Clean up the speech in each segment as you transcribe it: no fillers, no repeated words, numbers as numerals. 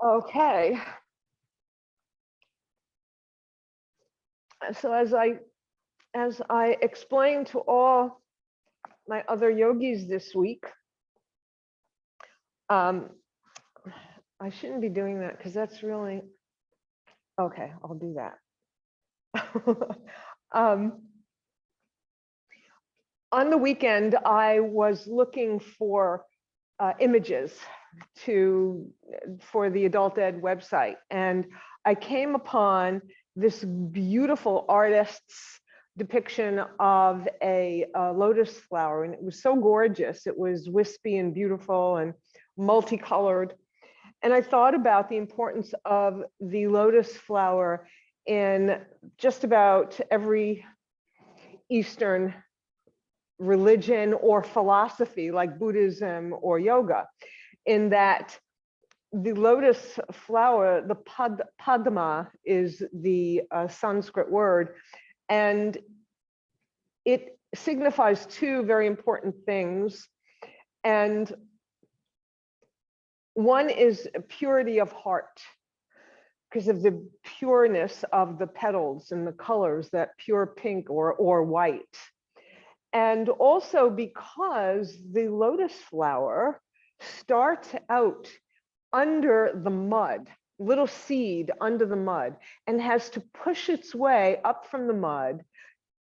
Okay. So as I explained to all my other yogis this week, I shouldn't be doing that because that's really okay. I'll do that. On the weekend, I was looking for images for the Adult Ed website, and I came upon this beautiful artist's depiction of a lotus flower, and it was so gorgeous. It was wispy and beautiful and multicolored. And I thought about the importance of the lotus flower in just about every Eastern religion or philosophy like Buddhism or yoga, in that the lotus flower, the padma is the Sanskrit word, and it signifies two very important things. And one is purity of heart, because of the pureness of the petals and the colors, that pure pink or white. And also because the lotus flower starts out under the mud, little seed under the mud, and has to push its way up from the mud,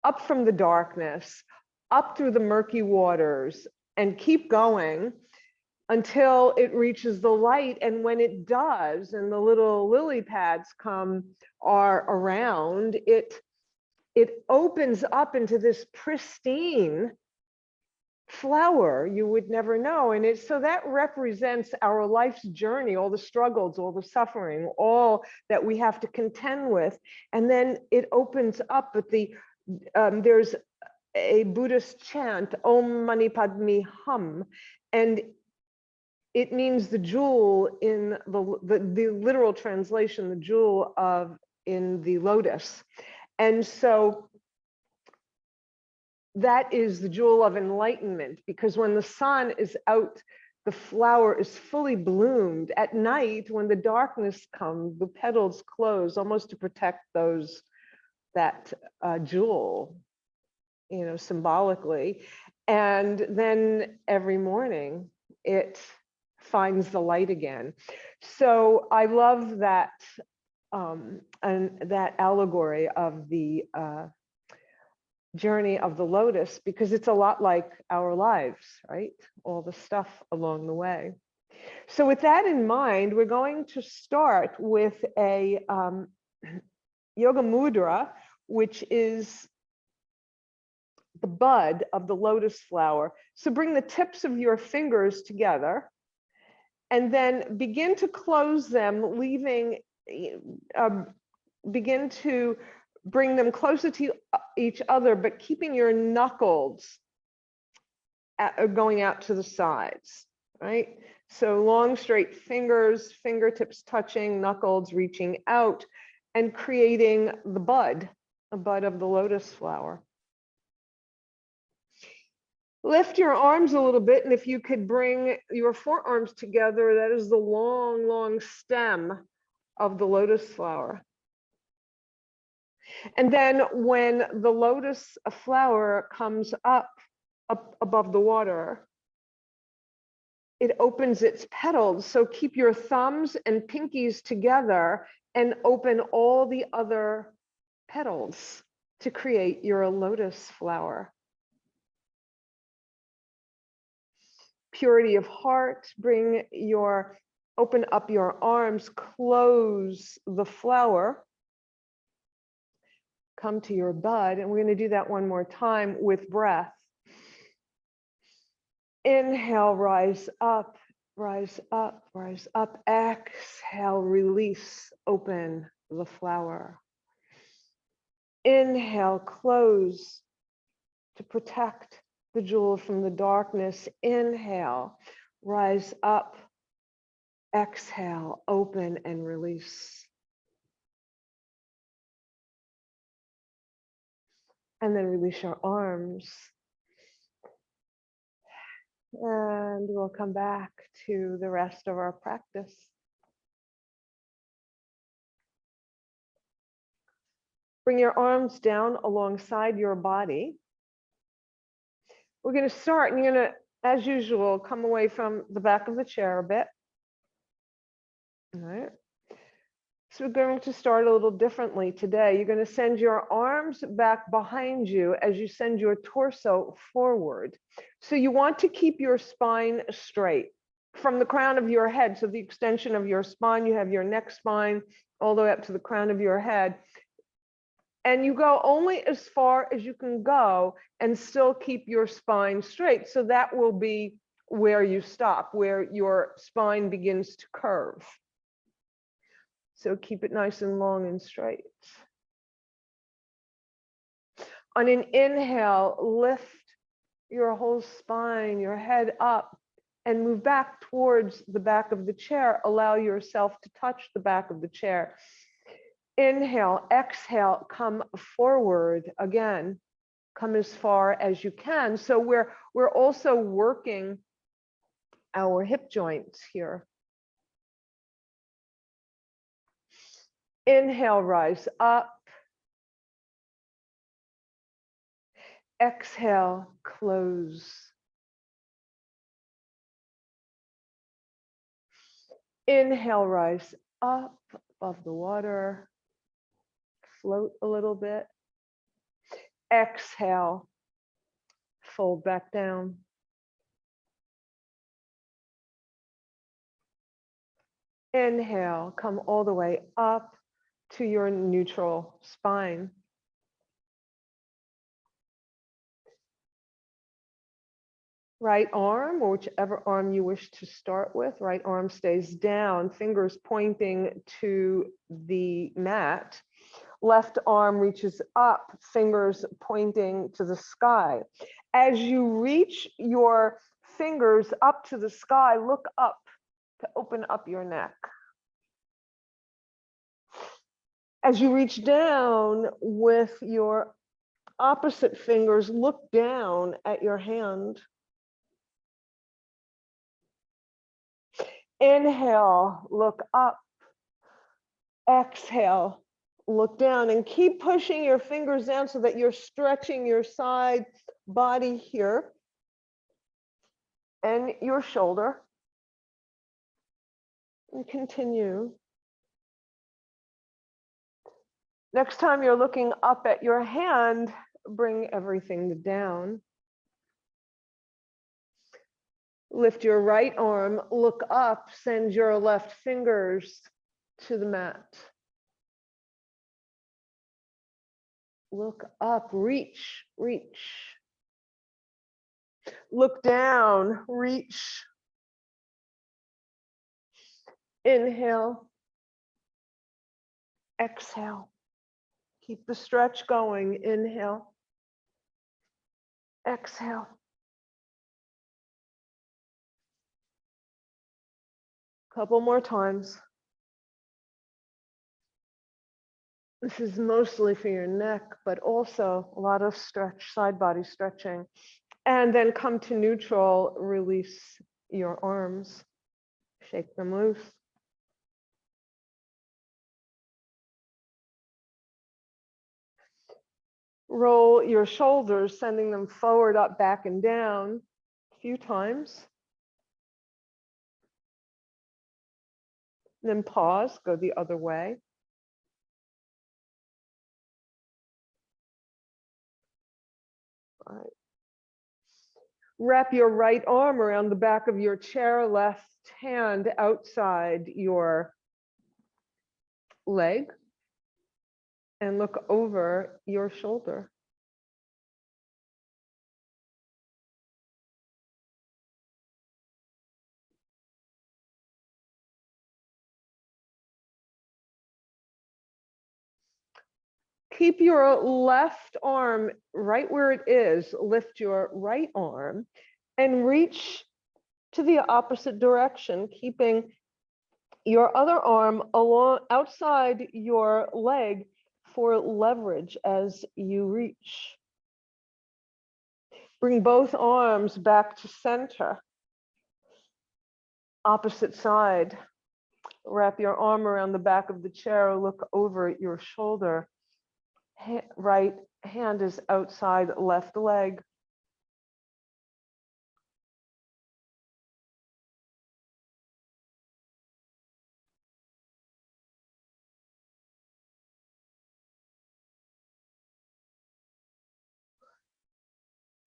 up from the darkness, up through the murky waters, and keep going until it reaches the light. And when it does, and the little lily pads are around, it opens up into this pristine flower you would never know. And so that represents our life's journey, all the struggles, all the suffering, all that we have to contend with. And then it opens up, but there's a Buddhist chant, Om Mani Padme Hum, and it means the jewel in the literal translation, the jewel in the lotus. And so that is the jewel of enlightenment, because when the sun is out, the flower is fully bloomed. At night, when the darkness comes, the petals close, almost to protect that jewel, symbolically. And then every morning, it finds the light again. So I love that, and that allegory of the journey of the lotus, because it's a lot like our lives, right? All the stuff along the way. So with that in mind, we're going to start with a yoga mudra, which is the bud of the lotus flower. So bring the tips of your fingers together and then begin to close them, begin to bring them closer to each other, but keeping your knuckles going out to the sides, right? So long, straight fingers, fingertips touching, knuckles reaching out, and creating the bud, a bud of the lotus flower. Lift your arms a little bit, and if you could bring your forearms together, that is the long, long stem of the lotus flower. And then when the lotus flower comes up above the water, it opens its petals. So keep your thumbs and pinkies together and open all the other petals to create your lotus flower. Purity of heart, open up your arms, close the flower, come to your bud, and we're going to do that one more time with breath. Inhale, rise up, rise up, rise up. Exhale, release, open the flower. Inhale, close to protect the jewel from the darkness. Inhale, rise up. Exhale, open and release. And then release your arms. And we'll come back to the rest of our practice. Bring your arms down alongside your body. We're going to start, and you're going to, as usual, come away from the back of the chair a bit. All right. So we're going to start a little differently today. You're going to send your arms back behind you as you send your torso forward. So you want to keep your spine straight from the crown of your head. So the extension of your spine, you have your neck spine all the way up to the crown of your head. And you go only as far as you can go and still keep your spine straight. So that will be where you stop, where your spine begins to curve. So keep it nice and long and straight. On an inhale, lift your whole spine, your head up, and move back towards the back of the chair. Allow yourself to touch the back of the chair. Inhale, exhale, come forward again. Come as far as you can. So we're also working our hip joints here. Inhale, rise up. Exhale, close. Inhale, rise up above the water. Float a little bit. Exhale, fold back down. Inhale, come all the way up to your neutral spine. Right arm, or whichever arm you wish to start with, right arm stays down, fingers pointing to the mat. Left arm reaches up, fingers pointing to the sky. As you reach your fingers up to the sky, look up to open up your neck. As you reach down with your opposite fingers, look down at your hand. Inhale, look up. Exhale, look down, and keep pushing your fingers down so that you're stretching your side body here and your shoulder. And continue. Next time you're looking up at your hand, bring everything down. Lift your right arm, look up, send your left fingers to the mat. Look up, reach, reach. Look down, reach. Inhale. Exhale. Keep the stretch going. Inhale. Exhale. Couple more times. This is mostly for your neck, but also a lot of stretch, side body stretching. And then come to neutral, release your arms, shake them loose. Roll your shoulders, sending them forward, up, back, and down a few times. Then pause, go the other way. All right. Wrap your right arm around the back of your chair, left hand outside your leg, and look over your shoulder. Keep your left arm right where it is. Lift your right arm and reach to the opposite direction, keeping your other arm along outside your leg for leverage as you reach. Bring both arms back to center. Opposite side. Wrap your arm around the back of the chair, look over your shoulder. Right hand is outside left leg.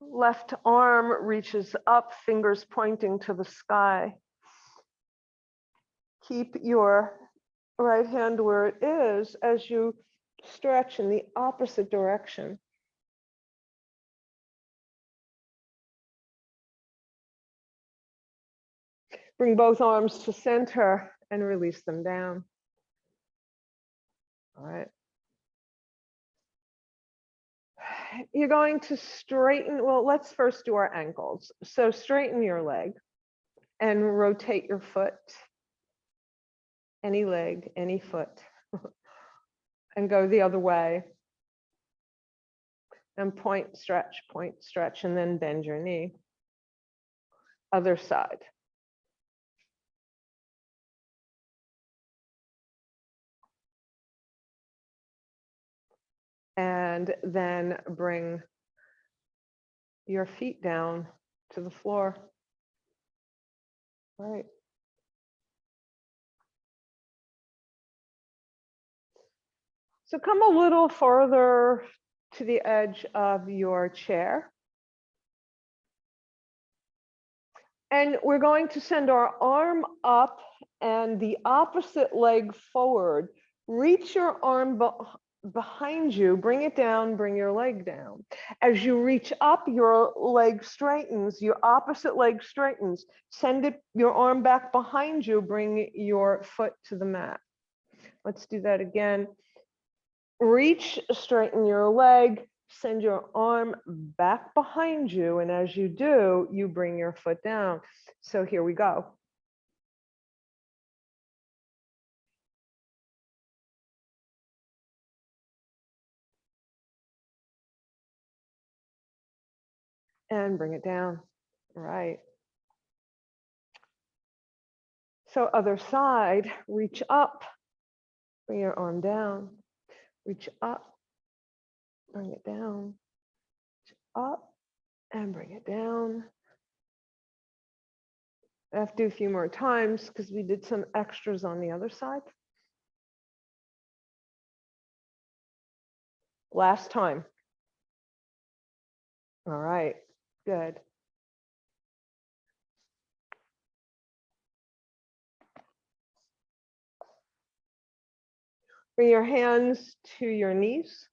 Left arm reaches up, fingers pointing to the sky. Keep your right hand where it is as you stretch in the opposite direction. Bring both arms to center and release them down. All right. You're going to straighten, well, let's first do our ankles. So straighten your leg and rotate your foot, any leg, any foot, and go the other way. And point, stretch, and then bend your knee. Other side. And then bring your feet down to the floor. All right. So come a little further to the edge of your chair. And we're going to send our arm up and the opposite leg forward. Reach your arm behind you, bring it down, bring your leg down. As you reach up, your leg straightens, your opposite leg straightens. Send it, your arm back behind you, bring your foot to the mat. Let's do that again. Reach, straighten your leg, send your arm back behind you, and as you do, you bring your foot down. So here we go. And bring it down. All right. So other side, reach up, bring your arm down, reach up, bring it down, reach up, and bring it down. I have to do a few more times because we did some extras on the other side. Last time. All right, good. Bring your hands to your knees.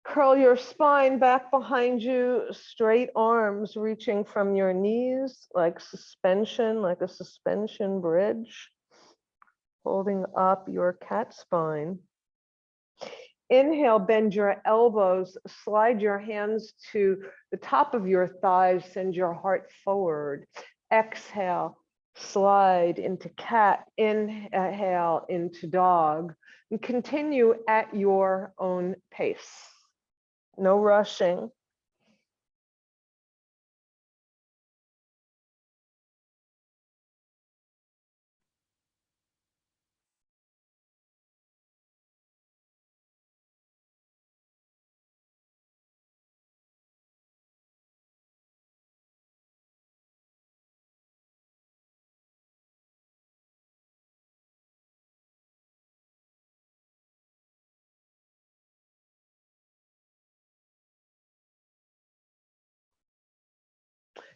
Curl your spine back behind you, straight arms reaching from your knees like suspension, like a suspension bridge, holding up your cat spine. Inhale, bend your elbows, slide your hands to the top of your thighs, send your heart forward. Exhale, slide into cat, inhale into dog, and continue at your own pace. No rushing.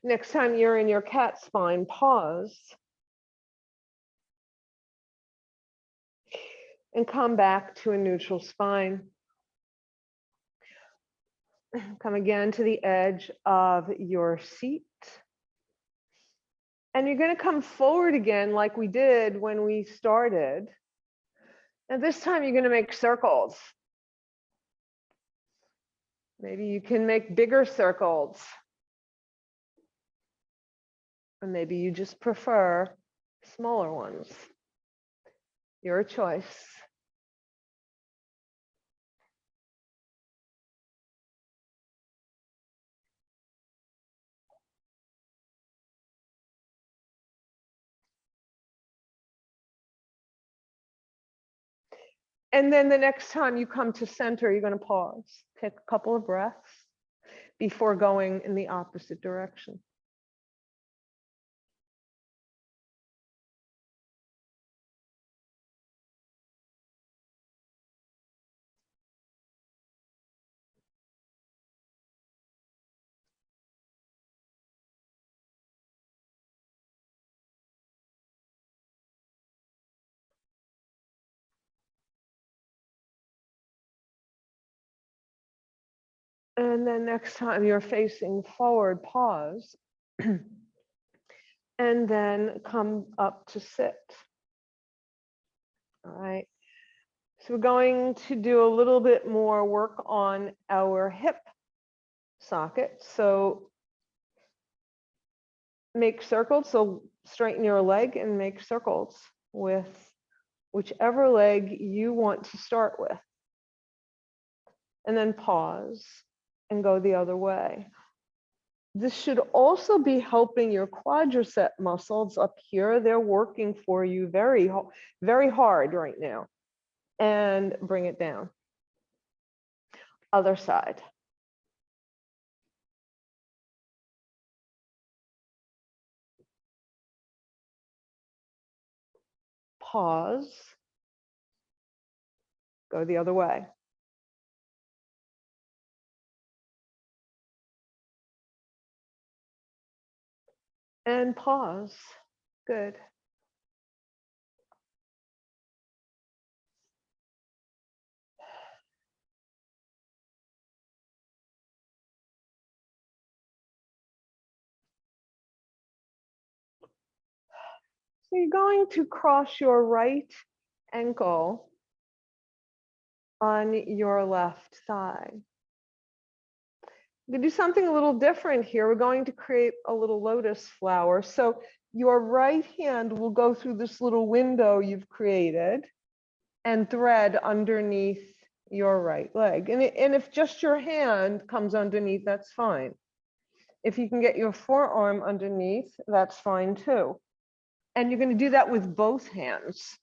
Next time you're in your cat spine, pause. And come back to a neutral spine. Come again to the edge of your seat. And you're going to come forward again like we did when we started. And this time you're going to make circles. Maybe you can make bigger circles. Or maybe you just prefer smaller ones. Your choice. And then the next time you come to center, you're going to pause. Take a couple of breaths before going in the opposite direction. And then next time you're facing forward, pause. And then come up to sit. All right. So we're going to do a little bit more work on our hip socket. So make circles. So straighten your leg and make circles with whichever leg you want to start with. And then pause and go the other way. This should also be helping your quadricep muscles up here. They're working for you very, very hard right now. And bring it down. Other side. Pause. Go the other way. And pause. Good. So you're going to cross your right ankle on your left thigh. We're going to do something a little different here. We're going to create a little lotus flower. So your right hand will go through this little window you've created and thread underneath your right leg. And if just your hand comes underneath, that's fine. If you can get your forearm underneath, that's fine too. And you're going to do that with both hands,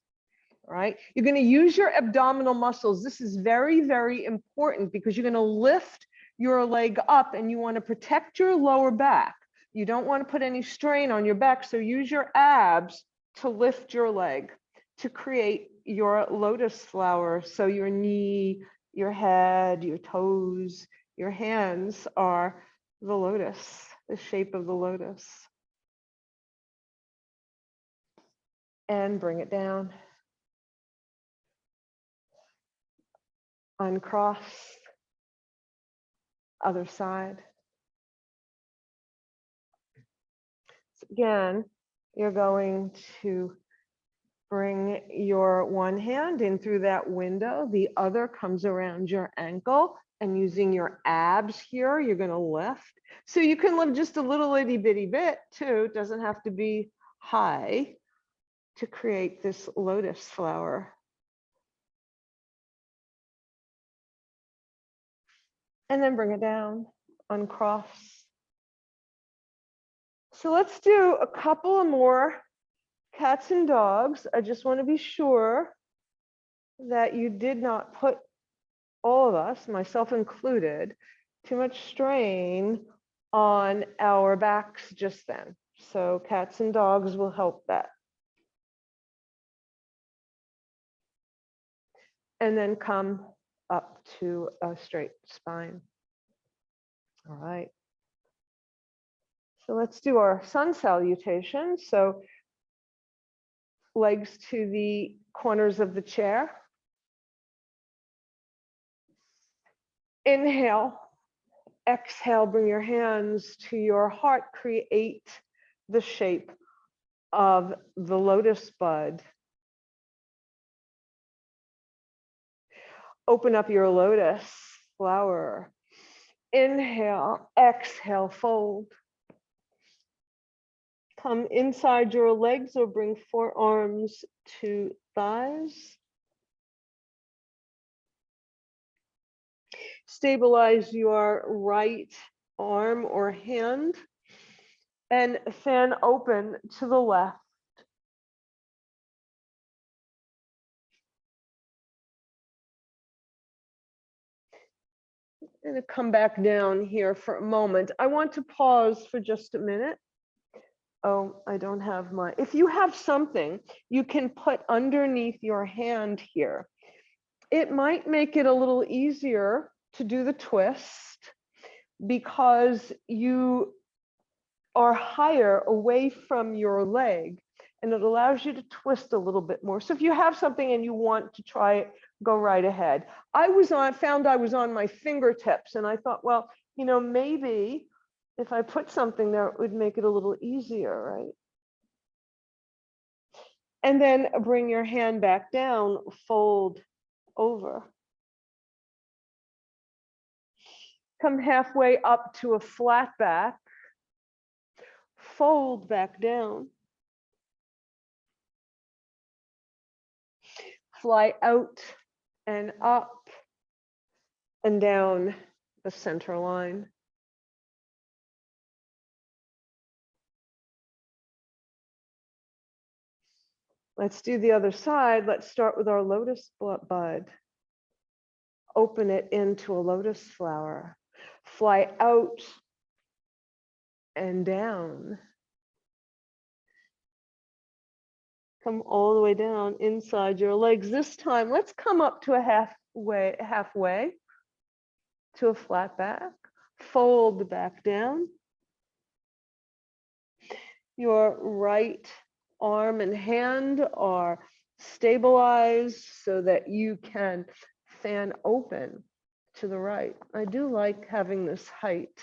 right? You're going to use your abdominal muscles. This is very, very important because you're going to lift your leg up and you want to protect your lower back. You don't want to put any strain on your back. So use your abs to lift your leg to create your lotus flower. So your knee, your head, your toes, your hands are the lotus, the shape of the lotus. And bring it down. Uncross. Other side. So again, you're going to bring your one hand in through that window. The other comes around your ankle, and using your abs here, you're going to lift. So you can lift just a little itty bitty bit too. It doesn't have to be high to create this lotus flower. And then bring it down, uncross. So let's do a couple of more cats and dogs. I just want to be sure that you did not put all of us, myself included, too much strain on our backs just then. So cats and dogs will help that. And then come up to a straight spine. All right. So let's do our sun salutation. So legs to the corners of the chair. Inhale. Exhale, bring your hands to your heart. Create the shape of the lotus bud. Open up your lotus flower. Inhale, exhale, fold. Come inside your legs or bring forearms to thighs. Stabilize your right arm or hand and fan open to the left. I'm going to come back down here for a moment. I want to pause for just a minute. Oh, I don't have my, if you have something you can put underneath your hand here, it might make it a little easier to do the twist because you are higher away from your leg and it allows you to twist a little bit more. So if you have something and you want to try it, go right ahead. Found I was on my fingertips and I thought, well, you know, maybe if I put something there, it would make it a little easier, right? And then bring your hand back down, fold over. Come halfway up to a flat back, fold back down. Fly out and up and down the center line. Let's do the other side. Let's start with our lotus bud. Open it into a lotus flower. Fly out and down. Come all the way down inside your legs. This time, let's come up to a halfway to a flat back. Fold back down. Your right arm and hand are stabilized so that you can fan open to the right. I do like having this height.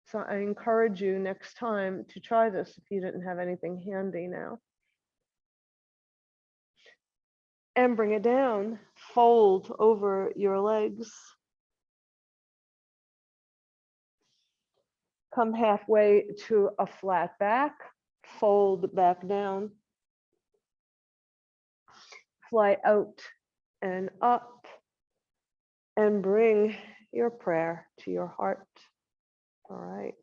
So I encourage you next time to try this if you didn't have anything handy now. And bring it down, fold over your legs. Come halfway to a flat back, fold back down. Fly out and up and bring your prayer to your heart. All right.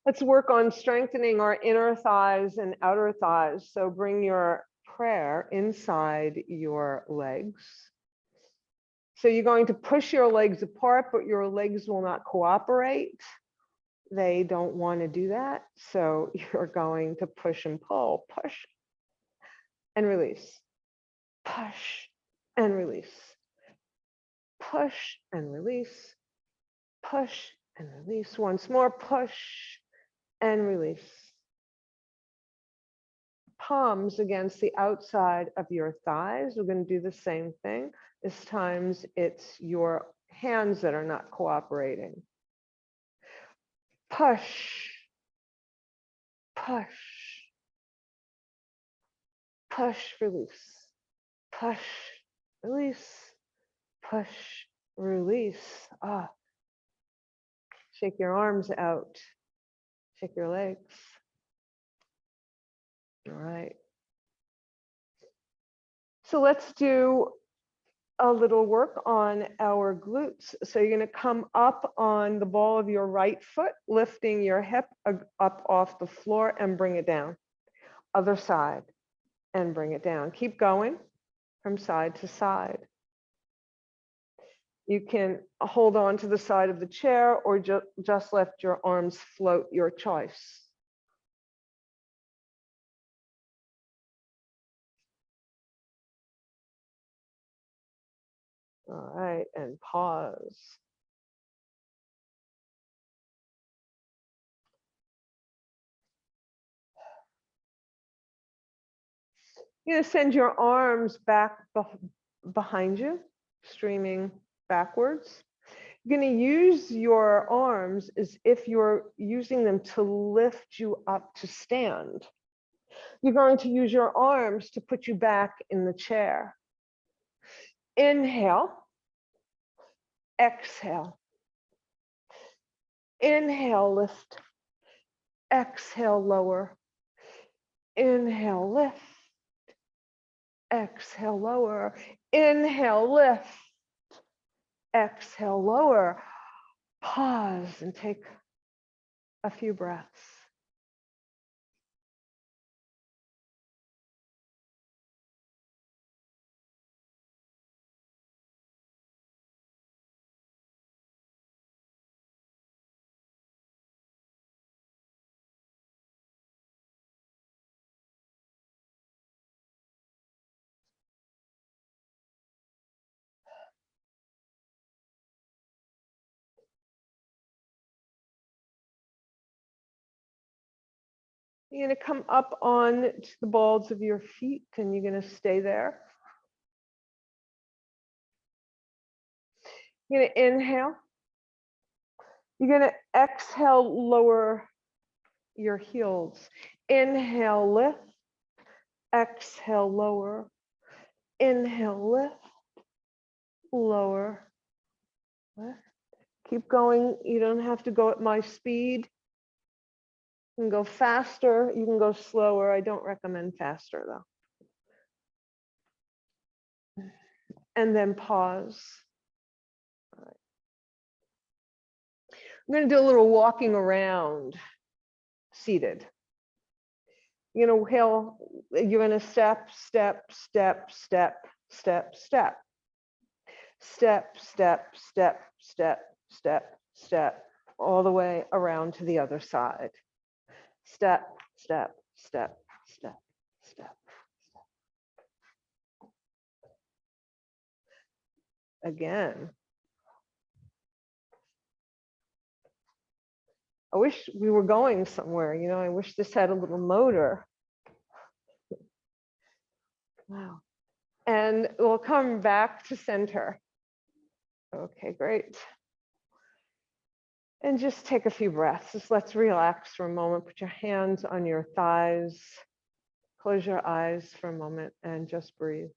Let's work on strengthening our inner thighs and outer thighs. So bring your prayer inside your legs. So you're going to push your legs apart, but your legs will not cooperate. They don't want to do that. So you're going to push and pull, push and release, push and release, push and release, push and release. Once more, push and release. Palms against the outside of your thighs. We're going to do the same thing. This time it's your hands that are not cooperating. Push, push, push, release, push, release, push, release. Shake your arms out, shake your legs. All right. So let's do a little work on our glutes. So you're going to come up on the ball of your right foot, lifting your hip up off the floor and bring it down. Other side and bring it down. Keep going from side to side. You can hold on to the side of the chair or just let your arms float, your choice. All right, and pause. You're going to send your arms back behind you, streaming backwards. You're going to use your arms as if you're using them to lift you up to stand. You're going to use your arms to put you back in the chair. Inhale, exhale. Inhale, lift. Exhale, lower. Inhale, lift. Exhale, lower. Inhale, lift. Exhale, lower. Pause and take a few breaths. You're going to come up on to the balls of your feet and you're going to stay there. You're going to inhale. You're going to exhale, lower your heels. Inhale, lift. Exhale, lower. Inhale, lift. Lower. Lift. Keep going. You don't have to go at my speed. You can go faster. You can go slower. I don't recommend faster though. And then pause. I'm going to do a little walking around seated. You're going to you're going to step, step, step, step, step, step. Step, step, step, step, step, step, all the way around to the other side. Step, step, step, step, step, step. Again. I wish we were going somewhere, you know, I wish this had a little motor. Wow. And we'll come back to center. Okay, great. And just take a few breaths. Just let's relax for a moment. Put your hands on your thighs. Close your eyes for a moment and just breathe.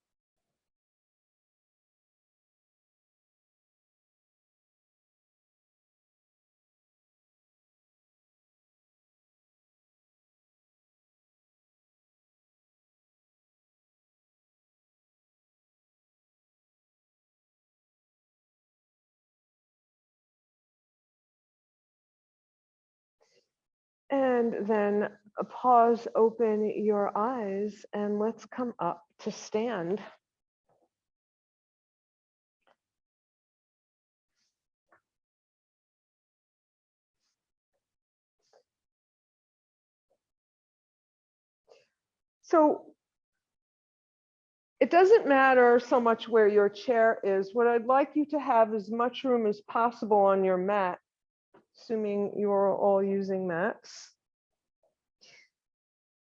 And then pause, open your eyes, and let's come up to stand. So it doesn't matter so much where your chair is. What I'd like you to have as much room as possible on your mat, assuming you're all using mats.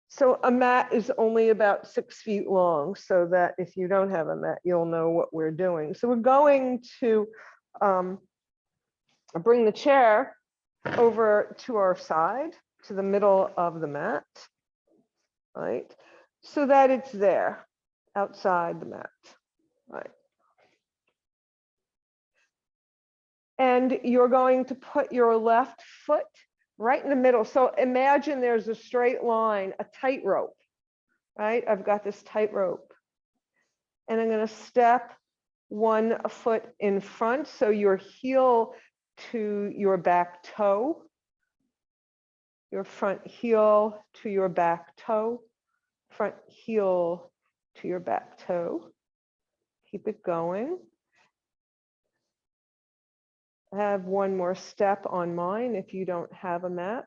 So a mat is only about 6 feet long, so that if you don't have a mat, you'll know what we're doing. So we're going to bring the chair over to our side, to the middle of the mat, right? So that it's there, outside the mat, right? And you're going to put your left foot right in the middle. So imagine there's a straight line, a tightrope, right? I've got this tightrope. And I'm going to step one foot in front. So your heel to your back toe, your front heel to your back toe, front heel to your back toe. Keep it going. I have one more step on mine if you don't have a mat.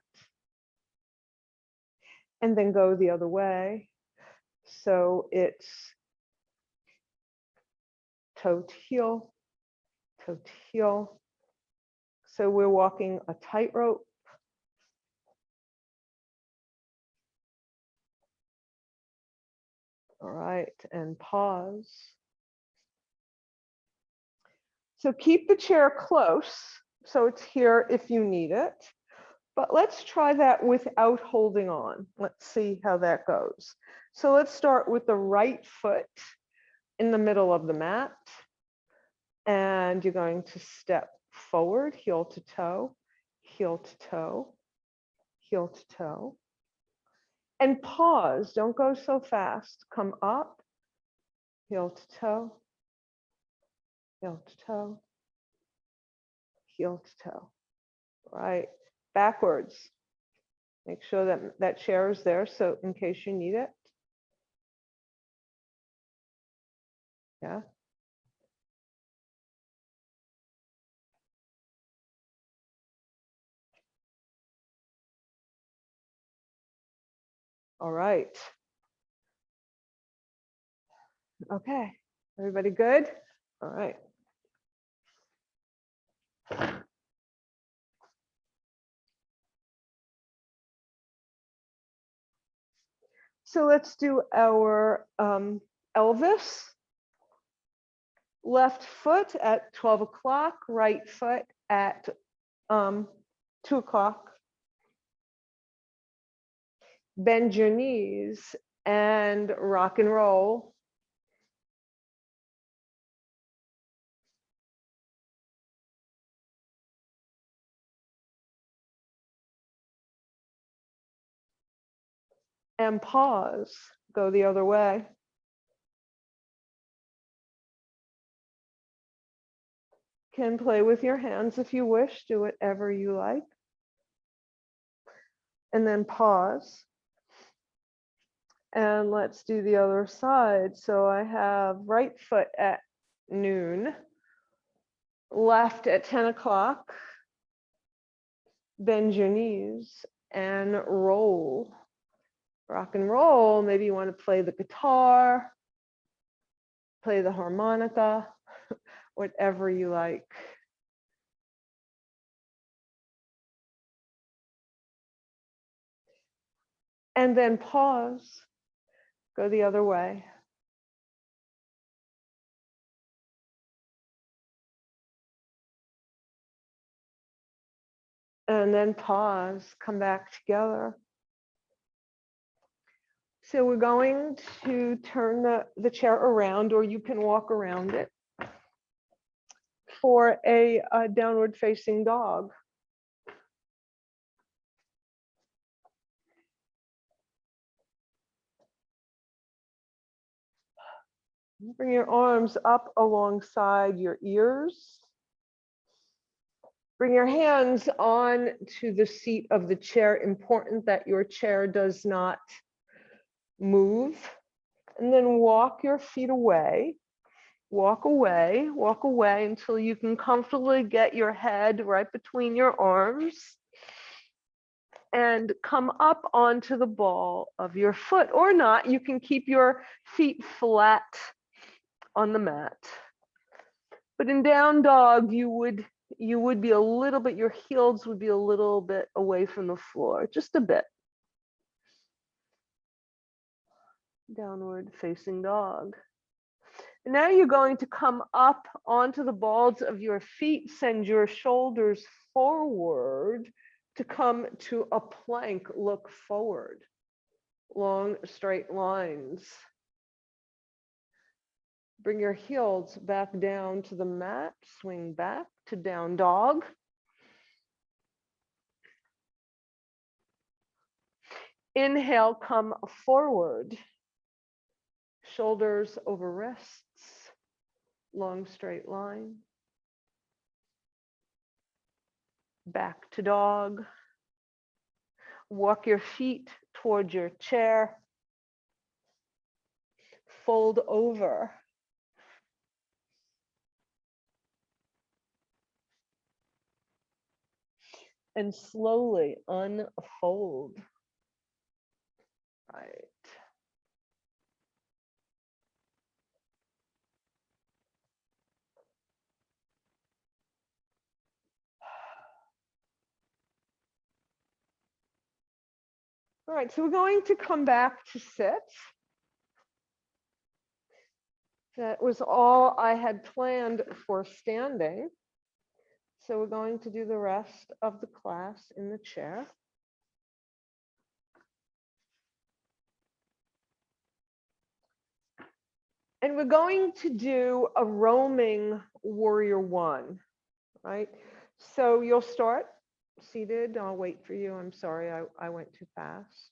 And then go the other way. So it's toe to heel, toe to heel. So we're walking a tightrope. All right, and pause. So keep the chair close, so it's here if you need it. But let's try that without holding on. Let's see how that goes. So let's start with the right foot in the middle of the mat. And you're going to step forward, heel to toe, heel to toe, heel to toe. And pause, don't go so fast. Come up, heel to toe, heel to toe, heel to toe. Right, backwards. Make sure that that chair is there, so in case you need it. Yeah. All right. Okay, everybody good? All right. So let's do our Elvis. Left foot at 12 o'clock, right foot at 2 o'clock. Bend your knees and rock and roll. And pause, go the other way. Can play with your hands if you wish, do whatever you like. And then pause. And let's do the other side. So I have right foot at noon, left at 10 o'clock. Bend your knees and roll. Rock and roll. Maybe you want to play the guitar, play the harmonica, whatever you like. And then pause, go the other way. And then pause, come back together. So we're going to turn the chair around, or you can walk around it, for a downward facing dog. Bring your arms up alongside your ears. Bring your hands on to the seat of the chair. Important that your chair does not move. And then walk your feet away. Walk away until you can comfortably get your head right between your arms. And come up onto the ball of your foot, or not. You can keep your feet flat on the mat. But in down dog, you would be a little bit, your heels would be a little bit away from the floor, just a bit. Downward facing dog. And now you're going to come up onto the balls of your feet, send your shoulders forward to come to a plank, look forward. Long straight lines. Bring your heels back down to the mat, swing back to down dog. Inhale, come forward. Shoulders over wrists, long straight line. Back to dog. Walk your feet towards your chair. Fold over. And slowly unfold. Right. All right, so we're going to come back to sit. That was all I had planned for standing. So we're going to do the rest of the class in the chair. And we're going to do a roaming warrior one, right? So you'll start seated. I'll wait for you. I'm sorry, I went too fast.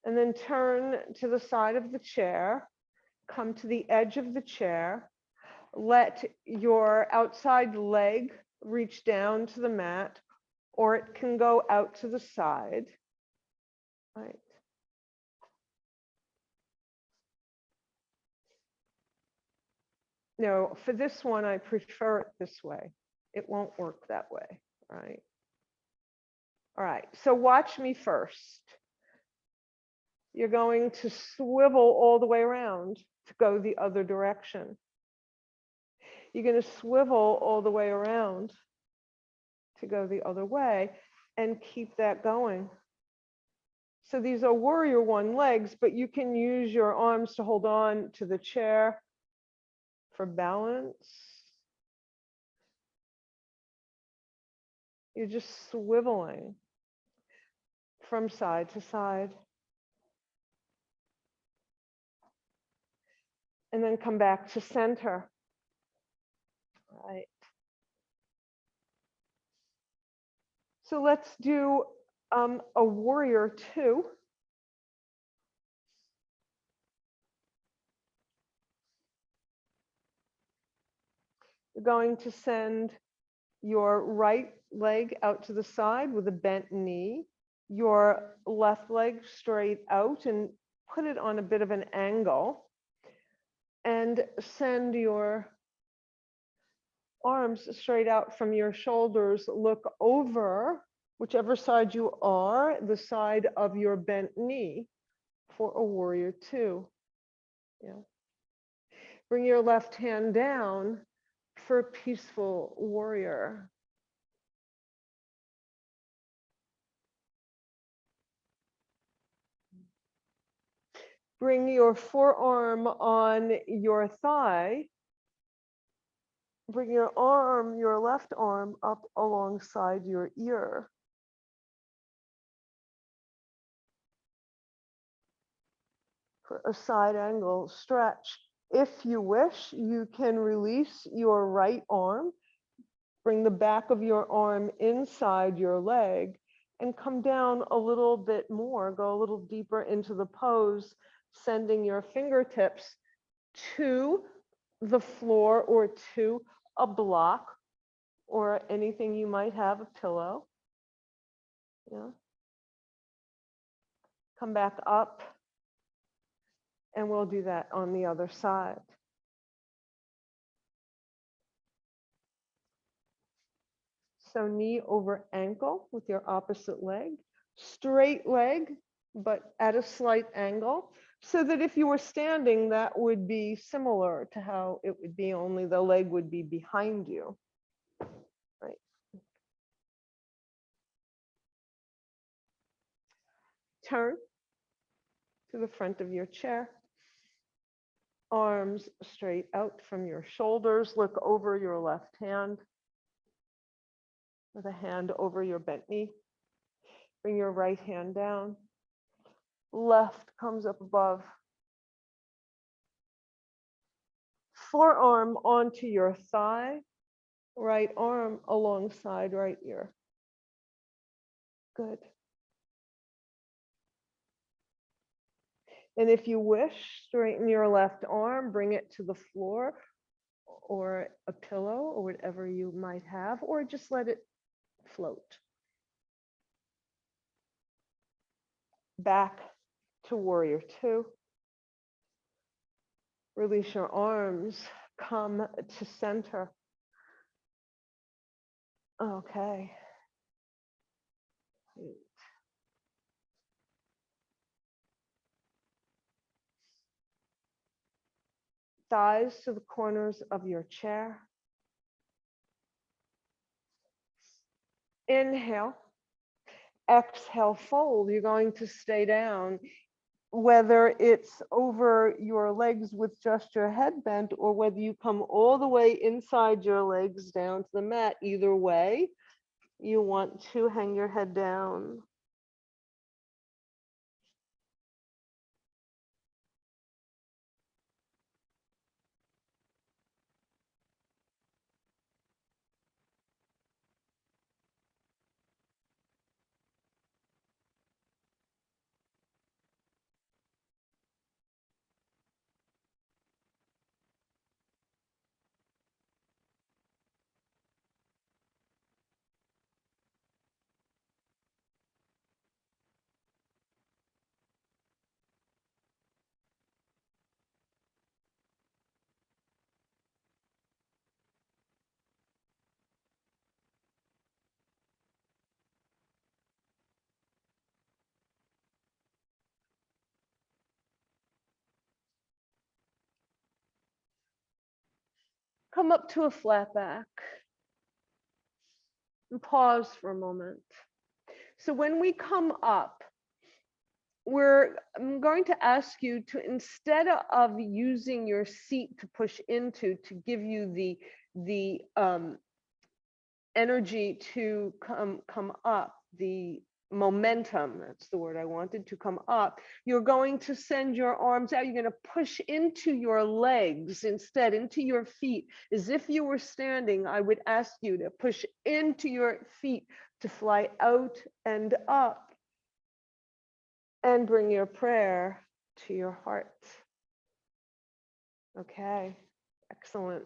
And then turn to the side of the chair, come to the edge of the chair, let your outside leg reach down to the mat, or it can go out to the side, right? No, for this one, I prefer it this way. It won't work that way, right? All right, so watch me first. You're going to swivel all the way around to go the other direction. You're going to swivel all the way around to go the other way, and keep that going. So these are warrior one legs, but you can use your arms to hold on to the chair for balance. You're just swiveling from side to side. And then come back to center. Right. So let's do a warrior two. You're going to send your right leg out to the side with a bent knee, your left leg straight out and put it on a bit of an angle, and send your arms straight out from your shoulders. Look over whichever side you are, the side of your bent knee for a warrior two. Yeah. Bring your left hand down for a peaceful warrior. Bring your forearm on your thigh. Bring your arm, your left arm, up alongside your ear. For a side angle stretch. If you wish, you can release your right arm. Bring the back of your arm inside your leg and come down a little bit more. Go a little deeper into the pose, sending your fingertips to the floor or to a block or anything you might have, a pillow. Yeah. Come back up, and we'll do that on the other side. So knee over ankle with your opposite leg, straight leg, but at a slight angle, so that if you were standing, that would be similar to how it would be, only the leg would be behind you. Right. Turn to the front of your chair. Arms straight out from your shoulders. Look over your left hand with a hand over your bent knee. Bring your right hand down. Left comes up above. Forearm onto your thigh. Right arm alongside right ear. Good. And if you wish, straighten your left arm, bring it to the floor or a pillow or whatever you might have, or just let it float. Back to warrior two. Release your arms, come to center. Okay. Thighs to the corners of your chair. Inhale. Exhale, fold. You're going to stay down, whether it's over your legs with just your head bent or whether you come all the way inside your legs down to the mat. Either way, you want to hang your head down. Come up to a flat back and pause for a moment. So when we come up, I'm going to ask you to, instead of using your seat to push into to give you the energy to come up, the momentum, that's the word I wanted, to come up, you're going to send your arms out. You're going to push into your legs instead, into your feet. As if you were standing, I would ask you to push into your feet to fly out and up, and bring your prayer to your heart. Okay, excellent.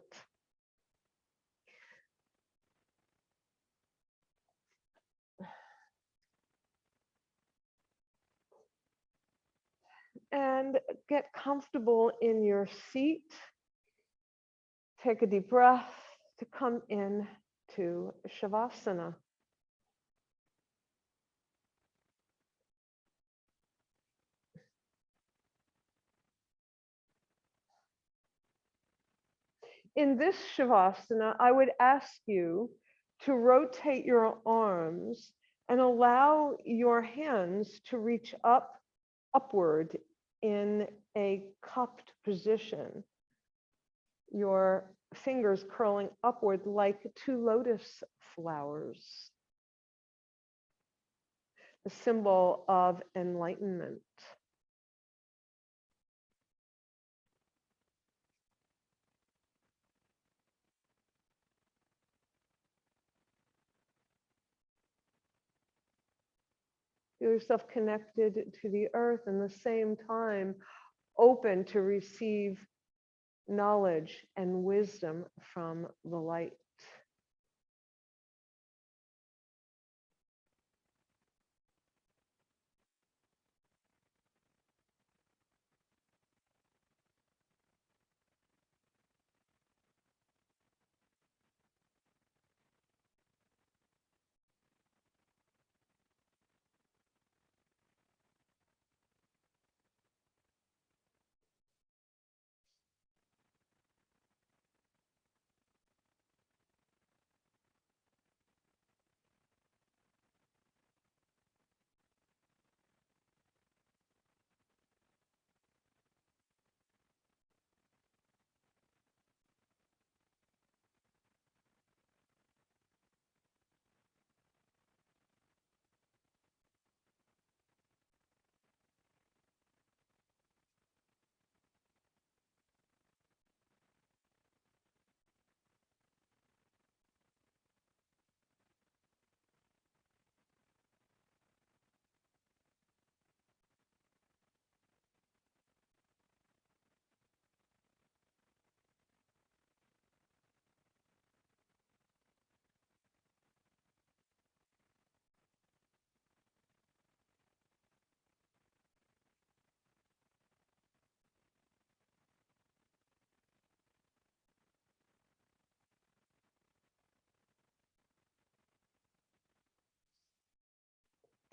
And get comfortable in your seat. Take a deep breath to come in to Shavasana. In this Shavasana, I would ask you to rotate your arms and allow your hands to reach upward in a cupped position. Your fingers curling upward like two lotus flowers, the symbol of enlightenment. Feel yourself connected to the earth and at the same time open to receive knowledge and wisdom from the light.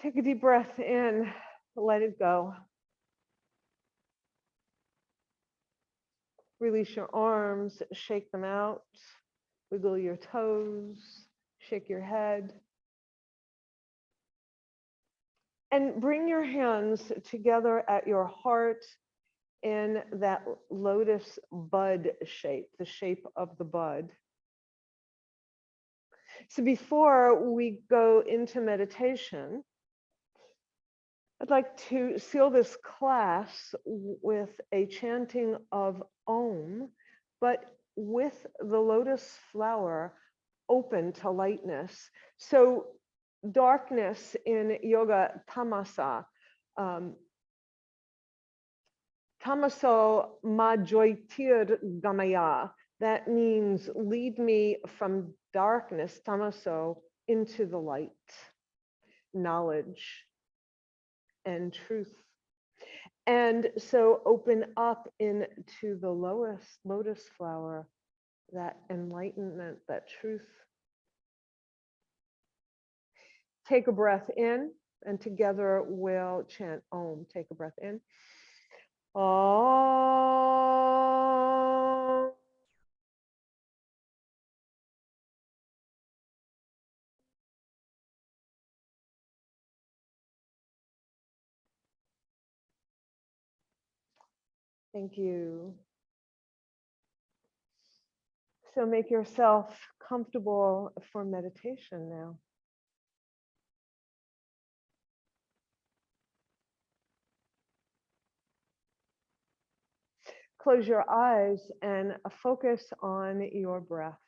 Take a deep breath in, let it go. Release your arms, shake them out, wiggle your toes, shake your head. And bring your hands together at your heart in that lotus bud shape, the shape of the bud. So before we go into meditation, I'd like to seal this class with a chanting of Om, but with the lotus flower open to lightness. So darkness in yoga, tamasa, tamaso ma jyotir gamaya. That means lead me from darkness, tamaso, into the light, knowledge and truth. And so open up into the lotus flower, that enlightenment, that truth. Take a breath in, and together we'll chant Om. Take a breath in. Om. Thank you. So make yourself comfortable for meditation now. Close your eyes and focus on your breath.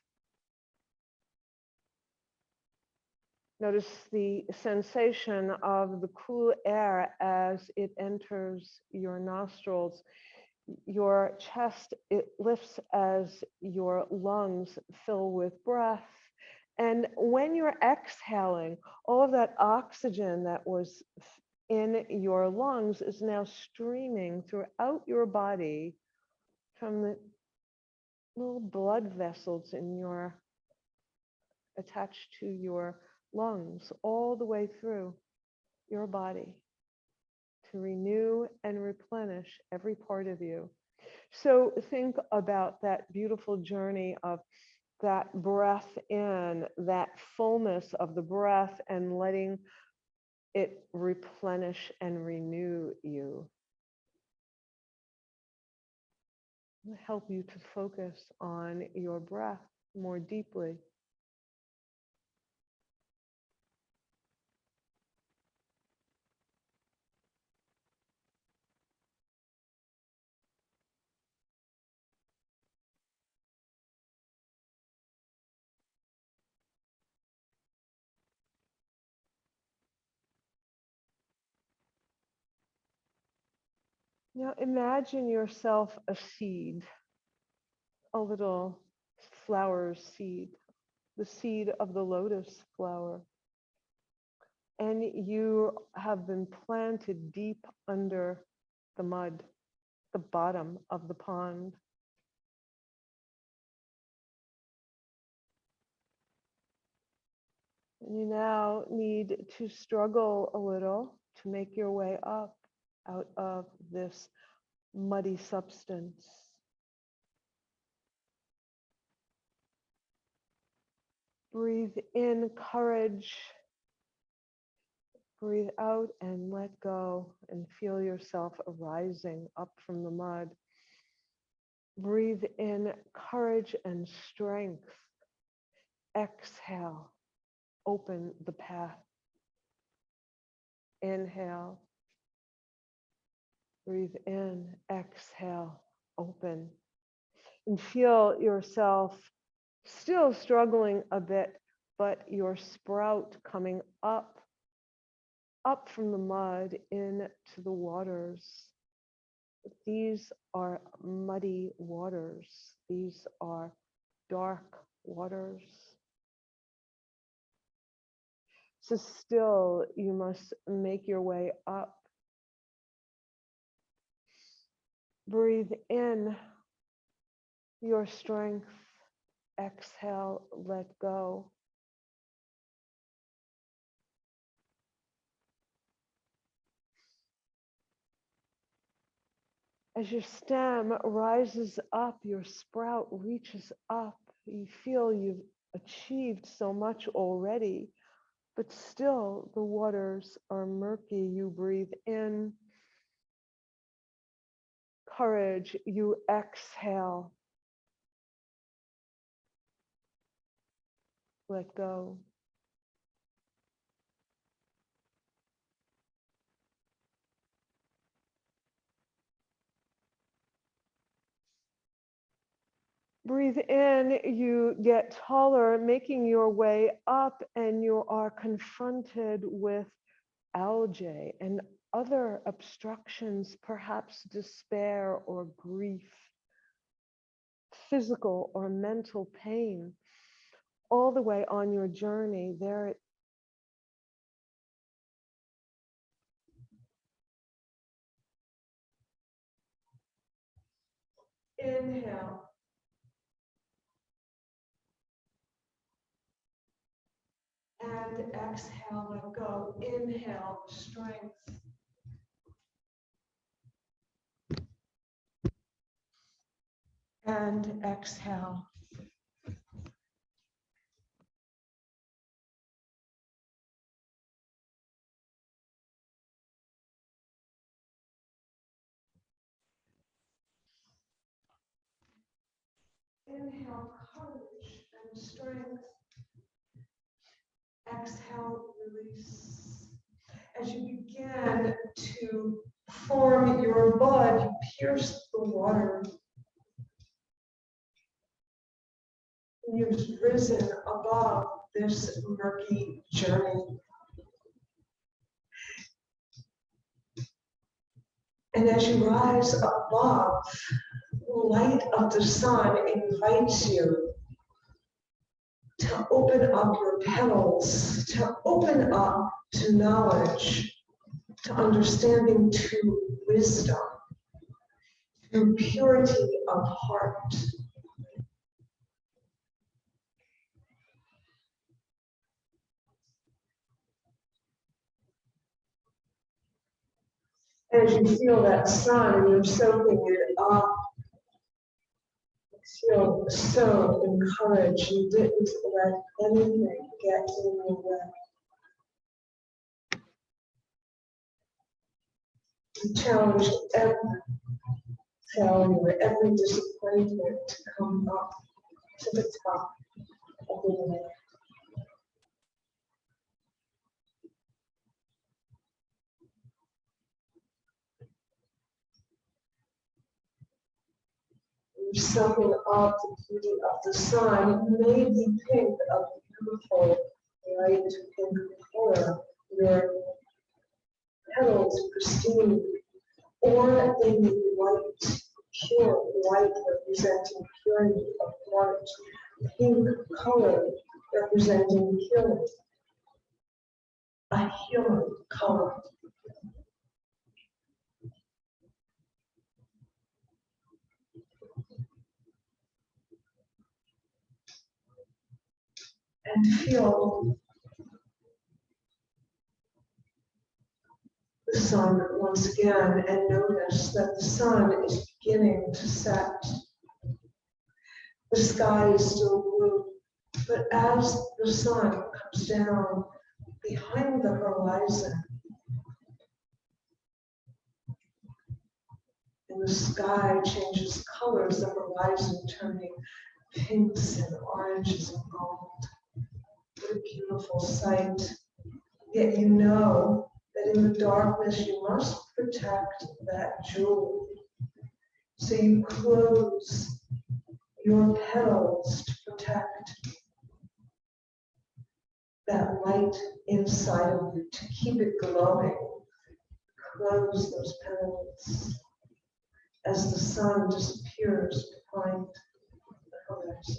Notice the sensation of the cool air as it enters your nostrils. Your chest, it lifts as your lungs fill with breath. And when you're exhaling, all of that oxygen that was in your lungs is now streaming throughout your body from the little blood vessels in your attached to your lungs all the way through your body to renew and replenish every part of you. So think about that beautiful journey of that breath in, that fullness of the breath, and letting it replenish and renew you. It'll help you to focus on your breath more deeply. Now imagine yourself a seed, a little flower seed, the seed of the lotus flower. And you have been planted deep under the mud, the bottom of the pond. You now need to struggle a little to make your way up out of this muddy substance. Breathe in courage. Breathe out and let go and feel yourself arising up from the mud. Breathe in courage and strength. Exhale. Open the path. Inhale. Breathe in. Exhale. Open. And feel yourself still struggling a bit, but your sprout coming up from the mud into the waters. These are muddy waters. These are dark waters. So still, you must make your way up. Breathe in your strength. Exhale, let go. As your stem rises up, your sprout reaches up. You feel you've achieved so much already, but still the waters are murky. You breathe in courage. You exhale. Let go. Breathe in, you get taller, making your way up, and you are confronted with algae and other obstructions, perhaps despair or grief, physical or mental pain. All the way on your journey, there inhale. And exhale, let go. Inhale, strength. And exhale. Inhale, courage and strength. Exhale, release. As you begin to form your bud, you pierce the water. You've risen above this murky journey. And as you rise above, the light of the sun invites you to open up your petals, to open up to knowledge, to understanding, to wisdom, to purity of heart. As you feel that sun and you're soaking it up, feel so encouraged. You didn't let anything get in your way. You challenged every failure, every disappointment to come up to the top of the way. You're soaking up the beauty of the sun. You may be pink of beautiful, light pink color. Your petals pristine, or they may be white, pure white, representing purity of heart. Pink color representing healing. A healing color. And feel the sun once again, and notice that the sun is beginning to set. The sky is still blue, but as the sun comes down behind the horizon, and the sky changes colors, the horizon turning pinks and oranges and gold. What a beautiful sight. Yet you know that in the darkness you must protect that jewel. So you close your petals to protect that light inside of you, to keep it glowing. Close those petals as the sun disappears behind the horizon.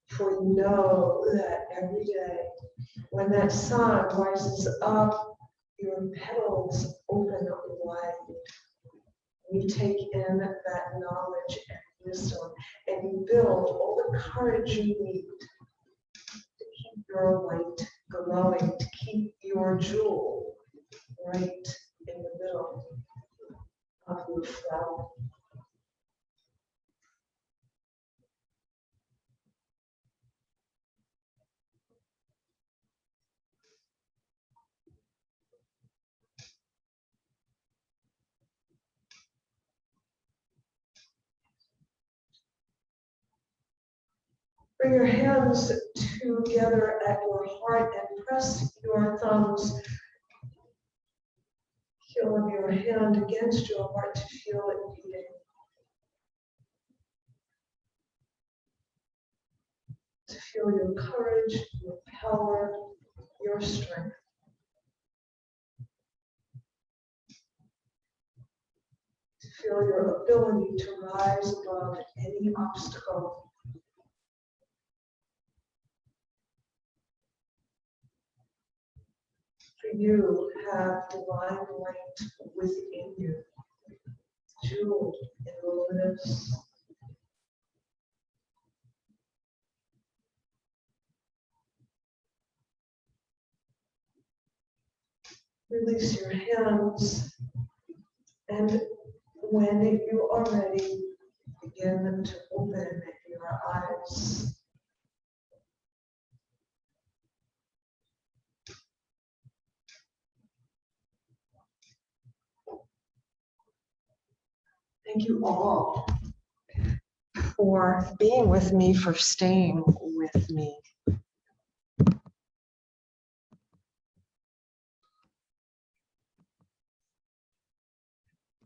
For you know that every day, when that sun rises up, your petals open up wide. You take in that knowledge and wisdom, and you build all the courage you need to keep your light glowing, to keep your jewel right in the middle of your flower. Bring your hands together at your heart and press your thumbs, heel of your hand against your heart to feel it beating. To feel your courage, your power, your strength. To feel your ability to rise above any obstacle. For you have divine light within you, jeweled in luminous. Release your hands, and when you are ready, begin to open your eyes. Thank you all for being with me, for staying with me.